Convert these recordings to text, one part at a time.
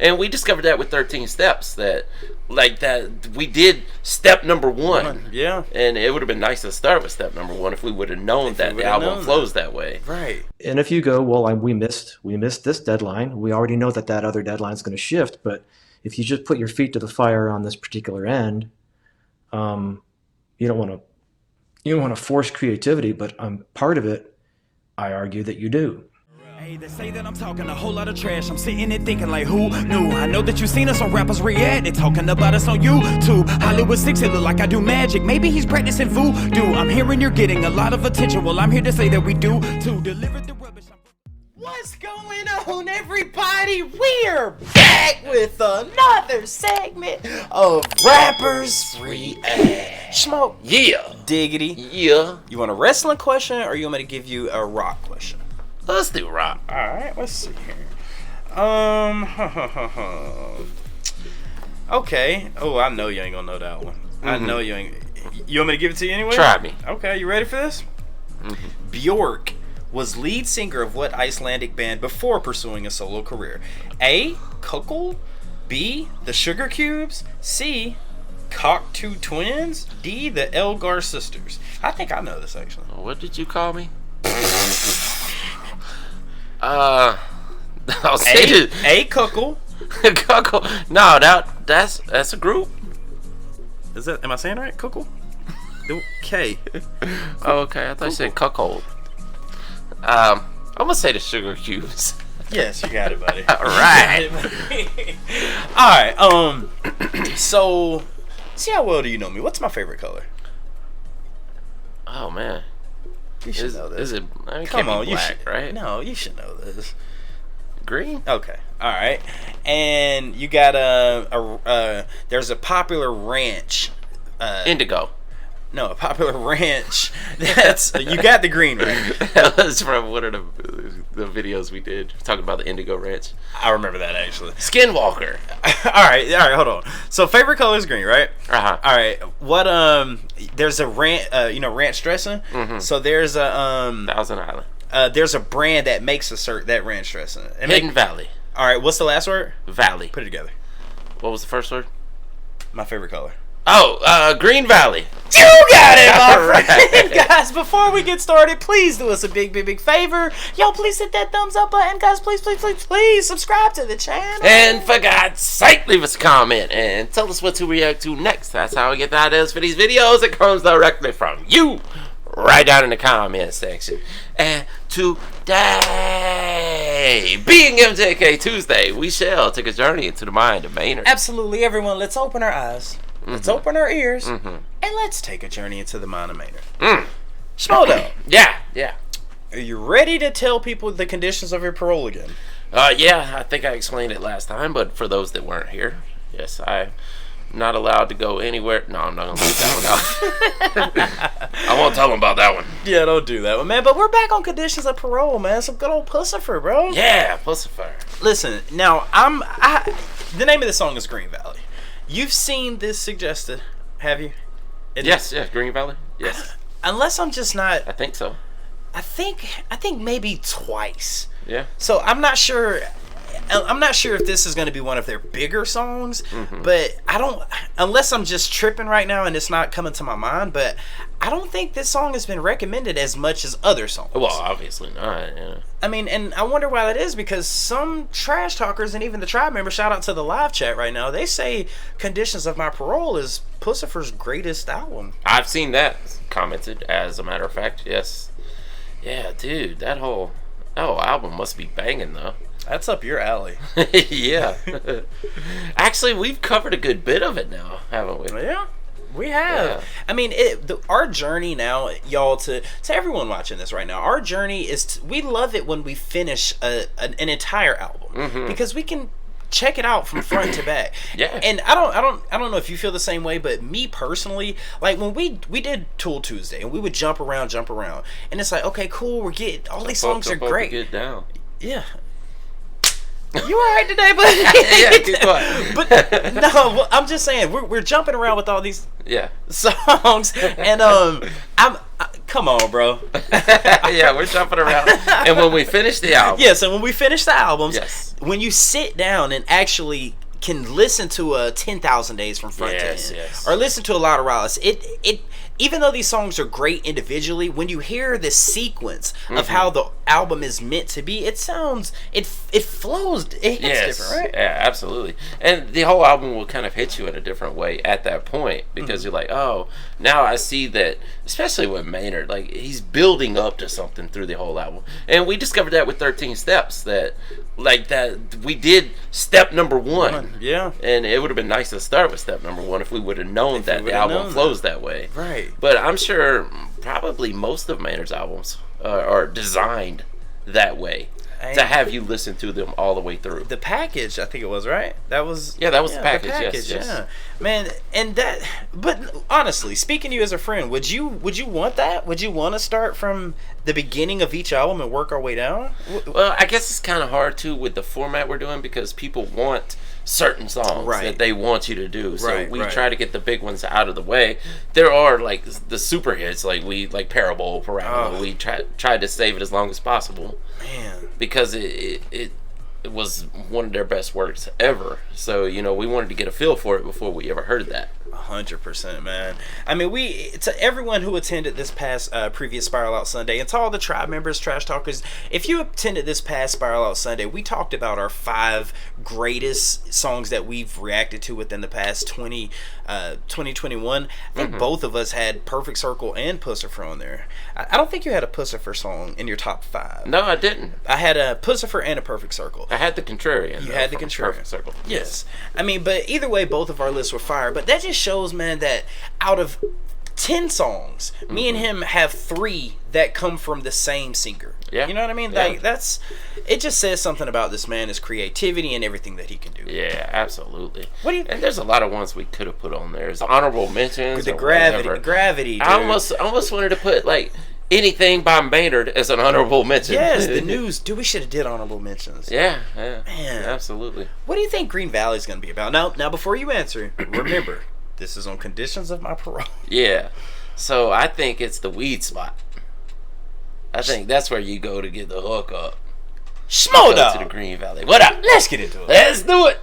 And we discovered that with 13 Steps, that we did step number 1. Yeah. And it would have been nice to start with step number 1 if we would have known that the album flows that way. Right. And if you go, well, we missed this deadline. We already know that other deadline is going to shift. But if you just put your feet to the fire on this particular end, you don't want to force creativity. But part of it, I argue that you do. Hey, they say that I'm talking a whole lot of trash. I'm sitting there thinking like, who knew? I know that you seen us on Rappers React. They talking about us on YouTube. Hollywood 6, it look like I do magic. Maybe he's practicing voodoo. I'm hearing you're getting a lot of attention. Well, I'm here to say that we do to deliver the rubbish. What's going on, everybody? We're back with another segment of Rappers React. Smoke. Yeah. Diggity. Yeah. You want a wrestling question, or you want me to give you a rock question? Let's do rock. All right, let's see here. Okay. Oh, I know you ain't gonna know that one. I know you ain't. You want me to give it to you anyway? Try me. Okay, you ready for this? Bjork was lead singer of what Icelandic band before pursuing a solo career? A. Kukl. B. The Sugar Cubes. C. Cocteau Twins. D. The Elgar Sisters. I think I know this actually. What did you call me? I'll say it. A. Kukl. Kukl. No, that's a group. Is that? Am I saying it right? Kukl. K. Oh, okay, I thought you said cuckold. I'm gonna say the Sugar Cubes. Yes, you got it, buddy. All right. All right. So, see how well do you know me? What's my favorite color? Oh man. You should know this. Is it? I mean, Come can't on, be you black, should. right? No, you should know this. Green. Okay. All right. And you got there's a popular ranch. Indigo. No, a popular ranch. That's you got the green right. That was from one of the videos we did talking about the Indigo Ranch. I remember that actually. Skinwalker. all right, hold on. So favorite color is green, right? Uh-huh. All right. What there's a ranch, ranch dressing. Mm-hmm. So there's a Thousand Island. There's a brand that makes that ranch dressing. Hidden Valley. All right. What's the last word? Valley. Put it together. What was the first word? My favorite color. Oh, Green Valley. You got it, my All friend. Guys, before we get started, please do us a big favor. Yo, please hit that thumbs up button. Guys, please subscribe to the channel. And for God's sake, leave us a comment and tell us what to react to next. That's how we get the ideas for these videos. It comes directly from you, right down in the comment section. And today, being MJK Tuesday, we shall take a journey into the mind of Maynard. Absolutely, everyone. Let's open our eyes. Let's open our ears. And let's take a journey into the mind of Maynard. Schmodo. Yeah. Are you ready to tell people the conditions of your parole again? Yeah, I think I explained it last time, but for those that weren't here, yes, I'm not allowed to go anywhere. No, I'm not going to leave that one out. I won't tell them about that one. Yeah, don't do that one, man. But we're back on conditions of parole, man. Some good old Puscifer, bro. Yeah, Puscifer. Listen, now, the name of the song is Green Valley. You've seen this suggested, have you? Yes, Green Valley. Yes. Unless I'm just not. I think so. I think maybe twice. Yeah. So I'm not sure. I'm not sure if this is going to be one of their bigger songs, but I don't. Unless I'm just tripping right now and it's not coming to my mind, but I don't think this song has been recommended as much as other songs. Well, obviously not. Yeah. I mean, and I wonder why that is, because some trash talkers and even the tribe members, shout out to the live chat right now, they say Conditions of My Parole is Puscifer's greatest album. I've seen that commented, as a matter of fact. Yes. Yeah, dude, that whole album must be banging though. That's up your alley. Yeah. Actually, we've covered a good bit of it now, haven't we? Yeah. We have. Yeah. I mean, our journey now, y'all, to everyone watching this right now, our journey is we love it when we finish an entire album because we can check it out from front to back. Yeah. And I don't know if you feel the same way, but me personally, like when we did Tool Tuesday and we would jump around, and it's like, okay, cool, we're getting all these songs are great. Get down. Yeah. You all right today, buddy? Yeah, keep going. But no, I'm just saying we're jumping around with all these songs, and I'm Come on, bro. Yeah, we're jumping around. And when we finish the album. Yes, and when we finish the albums, Yes. when you sit down and actually can listen to a 10,000 Days from front to end, Yes. or listen to a lot of Raleigh, it even though these songs are great individually, when you hear the sequence of how the album is meant to be, it sounds, it flows, it hits different, right? Yeah, absolutely. And the whole album will kind of hit you in a different way at that point, because you're like, oh, now I see that, especially with Maynard, like, he's building up to something through the whole album. And we discovered that with 13 Steps, that we did step number 1. Yeah. And it would have been nice to start with step number 1 if we would have known that the album flows that way. Right. But I'm sure probably most of Maynard's albums are designed that way, to have you listen to them all the way through. The Package, I think it was, right? That was the package. Yes. Yeah, man. And that, but honestly, speaking to you as a friend, would you want that? Would you want to start from the beginning of each album and work our way down? Well, I guess it's kind of hard too with the format we're doing, because people want certain songs that they want you to do. So we try to get the big ones out of the way. There are like the super hits, like Parable, Parabolo. We tried to save it as long as possible. Man, because it was one of their best works ever. So, we wanted to get a feel for it before we ever heard that. 100%, man. I mean, to everyone who attended this past previous Spiral Out Sunday, and to all the tribe members, trash talkers, if you attended this past Spiral Out Sunday, we talked about our 5 greatest songs that we've reacted to within the past 2021. I think both of us had Perfect Circle and Puscifer on there. I don't think you had a Puscifer song in your top 5. No, I didn't. I had a Puscifer and a Perfect Circle. I had the Contrarian. You had the Contrarian. Perfect Circle. Yes. I mean, but either way, both of our lists were fire. But that just shows, man, that out of 10 songs, me and him have 3 that come from the same singer. Yeah. You know what I mean? Yeah. Like, it just says something about this man, his creativity and everything that he can do. Yeah, absolutely. And there's a lot of ones we could have put on there. There's honorable mentions. The gravity. Dude. I almost wanted to put like anything by Maynard as an honorable mention. Yes, the news. Dude, we should have did honorable mentions. Yeah, Man. Absolutely. What do you think Green Valley is going to be about? Now, before you answer, remember, this is on Conditions of My Parole. Yeah. So I think it's the weed spot. I think that's where you go to get the hook up. Schmo Go to the Green Valley. What up? Let's get into it. Let's do it.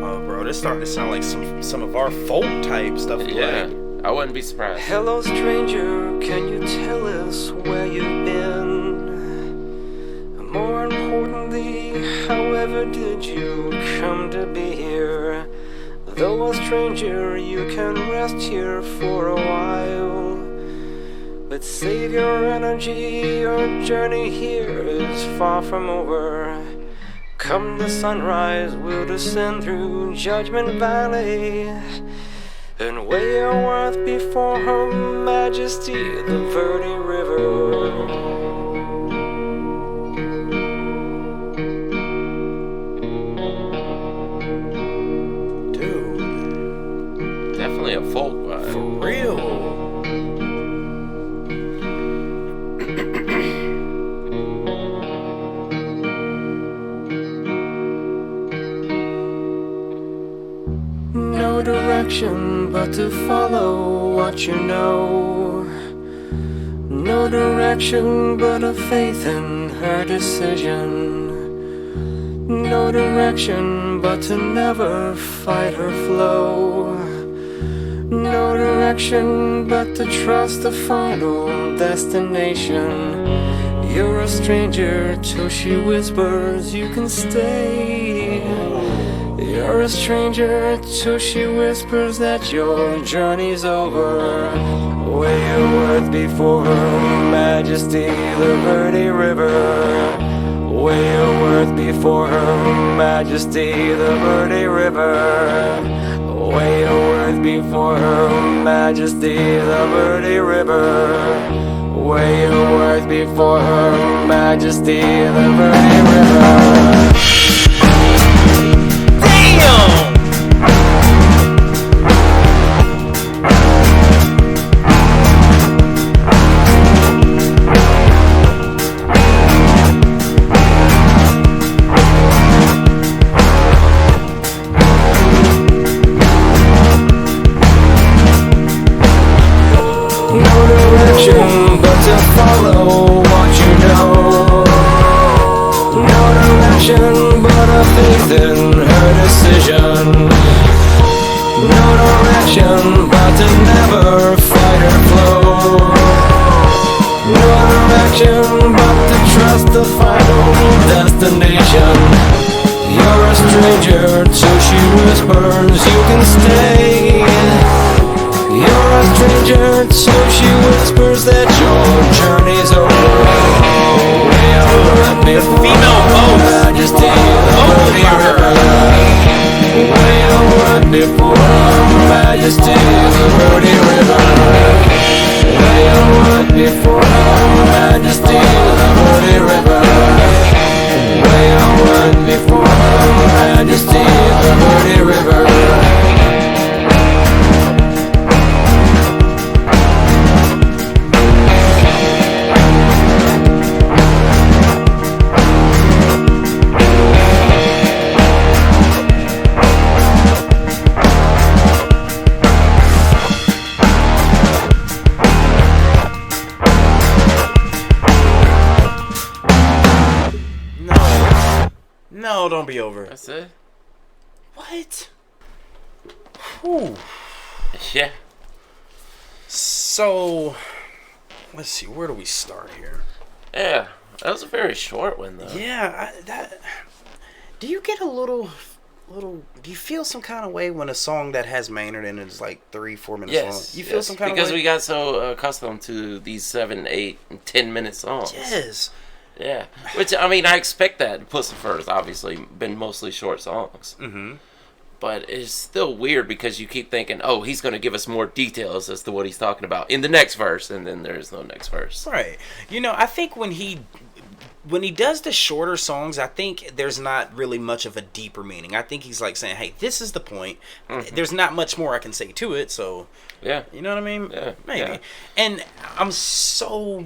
Oh, bro, this starting to sound like some of our folk type stuff. Yeah, I wouldn't be surprised. Hello stranger, can you tell us where you've been? More importantly, however did you come to be here? Though a stranger, you can rest here for a while, but save your energy, your journey here is far from over. Come the sunrise, we'll descend through Judgment Valley and weigh our worth before Her Majesty, the Verde River. Definitely a folk vibe. For real. No direction but to follow what you know. No direction but a faith in her decision. No direction but to never fight her flow. No direction but to trust the final destination. You're a stranger till she whispers you can stay. You're a stranger till she whispers that your journey's over. Weigh your worth before Her Majesty, the Verde River. Weigh your worth before Her Majesty, the Verde River. Weigh your worth before Her Majesty, the Verde River. Weigh your worth before Her Majesty, the Verde River. Damn! destination. You're a stranger till she whispers you can stay. You're a stranger till she whispers that your journey's over. Way over before female voice. Majesty of the river. Way over before Majesty of the Verde River. Way over before Majesty of the Verde River. Way over before Majesty of the Verde River. No, don't be over. That's it. What? Whew. Yeah. So, let's see. Where do we start here? Yeah. That was a very short one, though. Yeah, do you get a little? Do you feel some kind of way when a song that has Maynard in it is like 3-4 minutes long? You feel some kind of way? Because we got so accustomed to these 7, 8, and 10-minute songs. Yes. Yeah. Which, I mean, I expect that. Puscifer has obviously been mostly short songs. Mm-hmm. But it's still weird because you keep thinking, oh, he's going to give us more details as to what he's talking about in the next verse, and then there's no next verse. Right. You know, I think when he does the shorter songs, I think there's not really much of a deeper meaning. I think he's like saying, hey, this is the point. Mm-hmm. There's not much more I can say to it, so... Yeah. You know what I mean? Yeah. Maybe. Yeah. And I'm so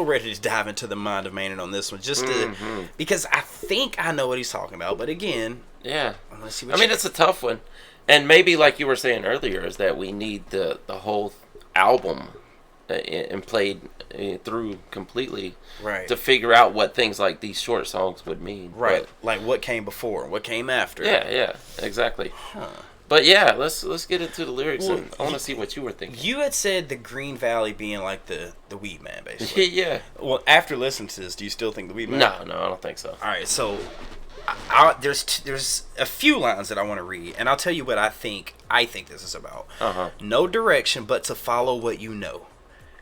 ready to dive into the mind of Maynard on this one, just to, because I think I know what he's talking about, but again... Yeah. I want to see I mean, it's a tough one. And maybe, like you were saying earlier, is that we need the whole album and played through completely, right, to figure out what things like these short songs would mean. Right. But, like what came before, what came after. Yeah, exactly. Huh. But yeah, let's get into the lyrics, and I want to see what you were thinking. You had said the Green Valley being like the weed man, basically. Yeah. Well, after listening to this, do you still think the weed man? No, I don't think so. All right, so there's a few lines that I want to read, and I'll tell you what I think this is about. No direction but to follow what you know.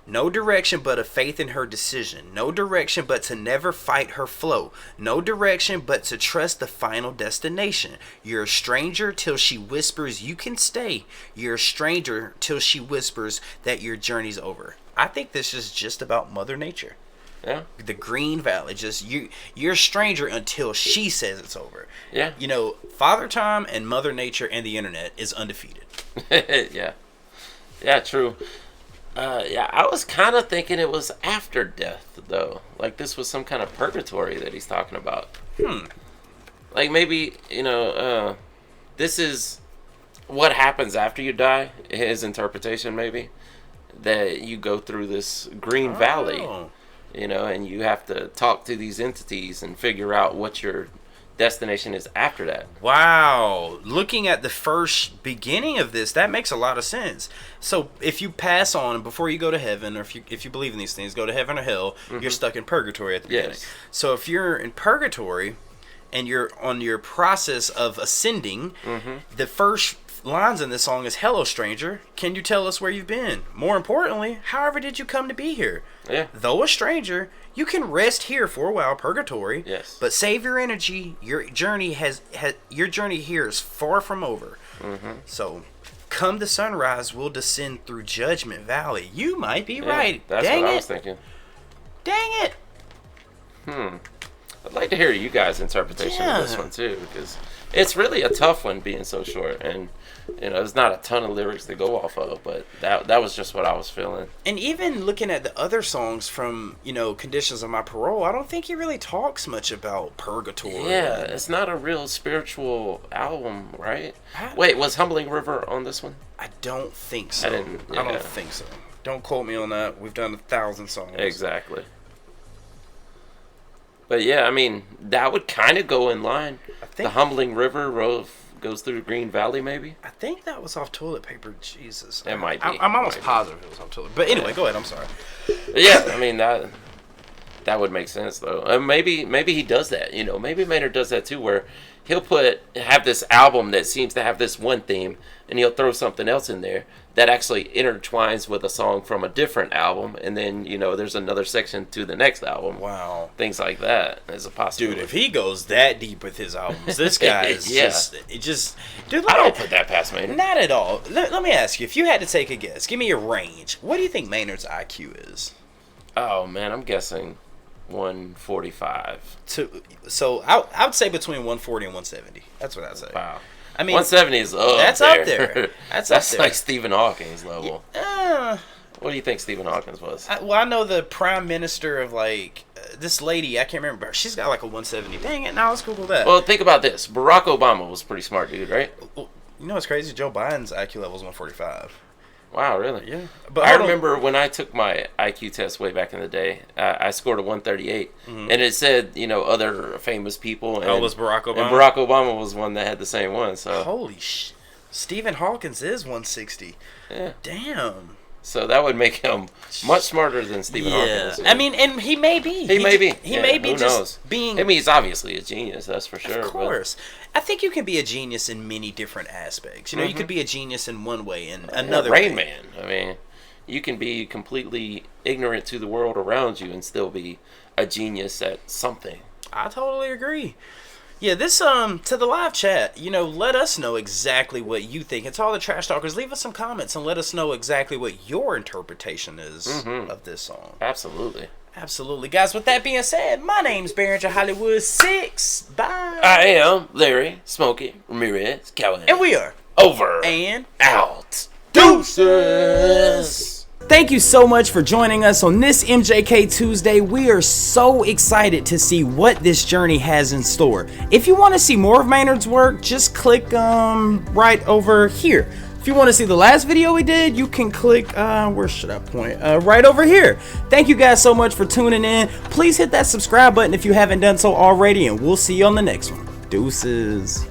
No direction but a faith in her decision. No direction but to never fight her flow. No direction but to trust the final destination. You're a stranger till she whispers you can stay. You're a stranger till she whispers that your journey's over. I think this is just about Mother Nature. Yeah. The Green Valley. Just you're a stranger until she says it's over. Yeah. You know, Father Time and Mother Nature and the internet is undefeated. Yeah. Yeah, true. Yeah, I was kind of thinking it was after death, though. Like this was some kind of purgatory that he's talking about. Like maybe, this is what happens after you die. His interpretation, maybe, that you go through this Green Valley, and you have to talk to these entities and figure out what your destination is after that. Wow. Looking at the first beginning of this, that makes a lot of sense. So if you pass on before you go to heaven, or if you believe in these things, go to heaven or hell, you're stuck in purgatory at the beginning. So if you're in purgatory and you're on your process of ascending, the first lines in this song is, hello stranger, can you tell us where you've been? More importantly, however did you come to be here? Yeah. Though a stranger, you can rest here for a while, purgatory. Yes. But save your energy. Your journey your journey here is far from over. So, come the sunrise, we'll descend through Judgment Valley. You might be right. That's Dang what it. I was thinking. Dang it. I'd like to hear you guys' interpretation of this one too, because it's really a tough one being so short, and there's not a ton of lyrics to go off of, but that was just what I was feeling. And even looking at the other songs from Conditions of My Parole, I don't think he really talks much about purgatory. Yeah, it's not a real spiritual album, right? Wait, was Humbling River on this one? I don't think so. I don't think so. Don't quote me on that. We've done 1,000 songs. Exactly. But yeah, I mean, that would kind of go in line. The Humbling River goes through the Green Valley, maybe? I think that was off Toilet Paper. Jesus. It might be. I'm almost positive it was off Toilet. But anyway, go ahead. I'm sorry. Yeah, I mean, That would make sense, though. Maybe he does that. You know, maybe Maynard does that too, where he'll have this album that seems to have this one theme, and he'll throw something else in there that actually intertwines with a song from a different album, and then there's another section to the next album. Wow, things like that is a possibility. Dude, if he goes that deep with his albums, this guy is dude. I don't put that past Maynard. Not at all. Let me ask you, if you had to take a guess, give me a range. What do you think Maynard's IQ is? Oh man, I'm guessing 145. So I would say between 140 and 170. That's what I'd say. Wow. I mean, 170 is up that's there. up there. That's That's up there. like Stephen Hawking's level. What do you think Stephen Hawking's was? I know the prime minister of this lady. I can't remember. She's got like a 170. Dang it! Now let's Google that. Well, think about this. Barack Obama was a pretty smart dude, right? You know what's crazy? Joe Biden's IQ level is 145. Wow, really? Yeah. But I remember when I took my IQ test way back in the day, I scored a 138, and it said, other famous people. And, was Barack Obama? And Barack Obama was one that had the same one. So holy Stephen Hawking's is 160. Yeah. Damn. So that would make him much smarter than Stephen Hawking. I mean, and he may be. He may be. He may be who just knows? being. I mean, he's obviously a genius, that's for sure. Of course. I think you can be a genius in many different aspects. You could be a genius in one way and another Rain way. Man. I mean, you can be completely ignorant to the world around you and still be a genius at something. I totally agree. Yeah, this to the live chat, let us know exactly what you think. And to all the trash talkers, leave us some comments and let us know exactly what your interpretation is of this song. Absolutely. Absolutely. Guys, with that being said, my name's MJK Hollywood 6. Bye. I am Larry Smokey Ramirez Callahan. And we are over and out. Deuces. Thank you so much for joining us on this MJK Tuesday. We are so excited to see what this journey has in store. If you want to see more of Maynard's work, just click right over here. If you want to see the last video we did, you can click, where should I point? Right over here. Thank you guys so much for tuning in. Please hit that subscribe button if you haven't done so already, and we'll see you on the next one. Deuces.